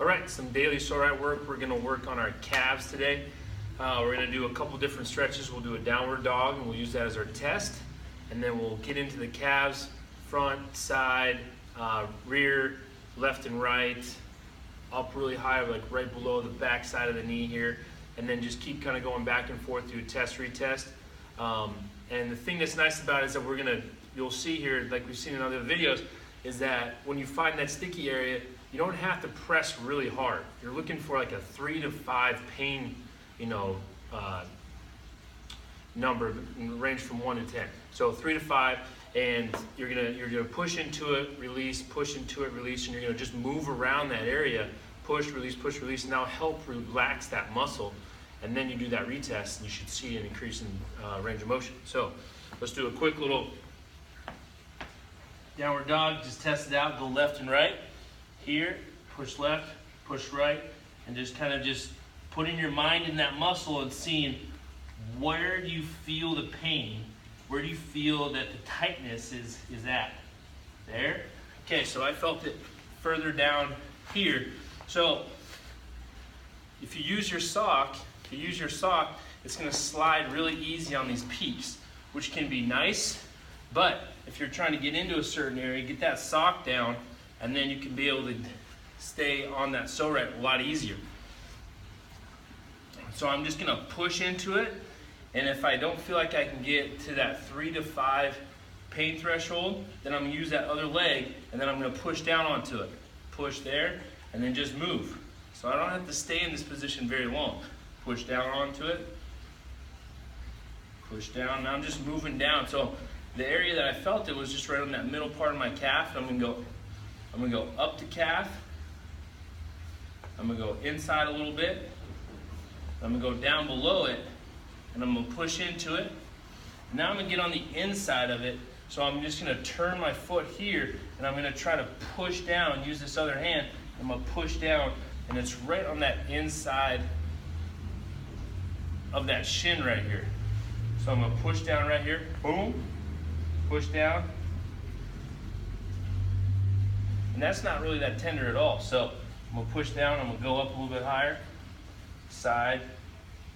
All right, some daily Pso-Rite work. We're gonna work on our calves today. We're gonna do a couple different stretches. We'll do a downward dog and we'll use that as our test. And then we'll get into the calves, front, side, rear, left and right, up really high, like right below the back side of the knee here. And then just keep kind of going back and forth, do test, retest. And the thing that's nice about it is that you'll see here, like we've seen in other videos, is that when you find that sticky area, you don't have to press really hard. You're looking for like a 3 to 5 pain, number, range from 1 to 10. So 3 to 5, and you're gonna push into it, release, push into it, release, and you're gonna just move around that area, push, release, and that'll help relax that muscle. And then you do that retest, and you should see an increase in range of motion. So let's do a quick little downward dog. Just test it out. Go left and right. Here, push left, push right, and just kind of just putting your mind in that muscle and seeing where do you feel the pain, where do you feel that the tightness is at. There. Okay, so I felt it further down here. So if you use your sock, it's going to slide really easy on these peaks, which can be nice, but if you're trying to get into a certain area, get that sock down, and then you can be able to stay on that Pso-Rite a lot easier. So I'm just going to push into it, and if I don't feel like I can get to that 3 to 5 pain threshold, then I'm going to use that other leg, and then I'm going to push down onto it. Push there, and then just move. So I don't have to stay in this position very long. Push down onto it, push down. Now I'm just moving down. So the area that I felt it was just right on that middle part of my calf. I'm gonna go up to calf. I'm gonna go inside a little bit. I'm gonna go down below it, and I'm gonna push into it. Now I'm gonna get on the inside of it. So I'm just gonna turn my foot here, and I'm gonna try to push down. Use this other hand. I'm gonna push down, and it's right on that inside of that shin right here. So I'm gonna push down right here, boom, push down. And that's not really that tender at all. So I'm gonna push down, I'm gonna go up a little bit higher, side.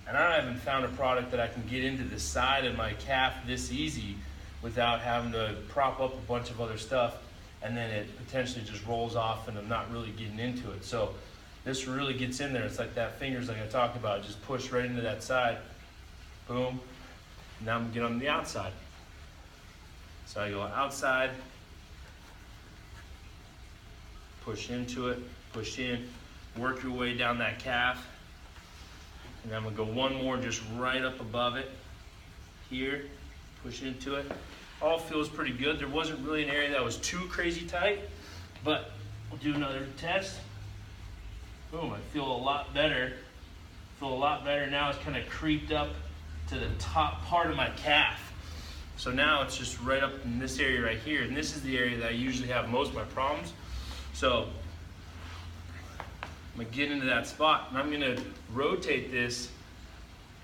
And I haven't found a product that I can get into the side of my calf this easy without having to prop up a bunch of other stuff, and then it potentially just rolls off and I'm not really getting into it. So this really gets in there. It's like that fingers like I talked about. Just push right into that side. Boom. Now I'm gonna get on the outside. So I go outside, push into it, push in, work your way down that calf. And then I'm gonna go one more just right up above it. Here, push into it. All feels pretty good. There wasn't really an area that was too crazy tight, but we'll do another test. Boom, I feel a lot better. Now it's kind of creeped up to the top part of my calf. So now it's just right up in this area right here. And this is the area that I usually have most of my problems. So I'm gonna get into that spot, and I'm gonna rotate this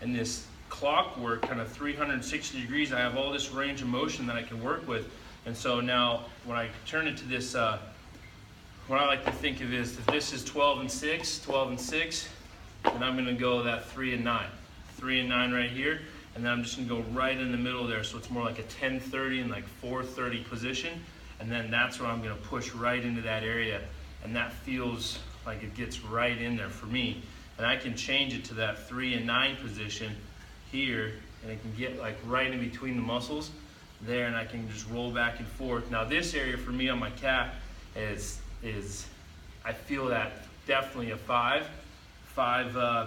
and this clockwork kind of 360 degrees. I have all this range of motion that I can work with. And so now when I turn it to this, what I like to think of is if this is 12 and 6, and I'm gonna go that 3 and 9. 3 and 9 right here, and then I'm just gonna go right in the middle there, so it's more like a 10-30 and like 4-30 position, and then that's where I'm gonna push right into that area, and that feels like it gets right in there for me. And I can change it to that 3 and 9 position here, and it can get like right in between the muscles there, and I can just roll back and forth. Now this area for me on my calf is I feel that definitely a 5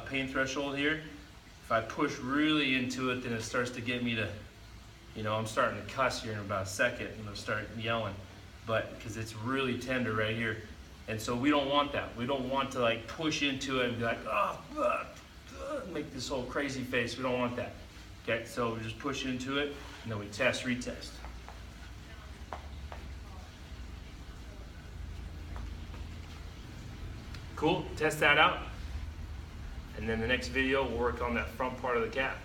pain threshold here. If I push really into it, then it starts to get me to, I'm starting to cuss here in about a second, and I'll start yelling, but because it's really tender right here. And so we don't want that. We don't want to like push into it and be like, make this whole crazy face. We don't want that. Okay, so we just push into it, and then we test, retest. Cool, test that out. And then the next video, we'll work on that front part of the calf.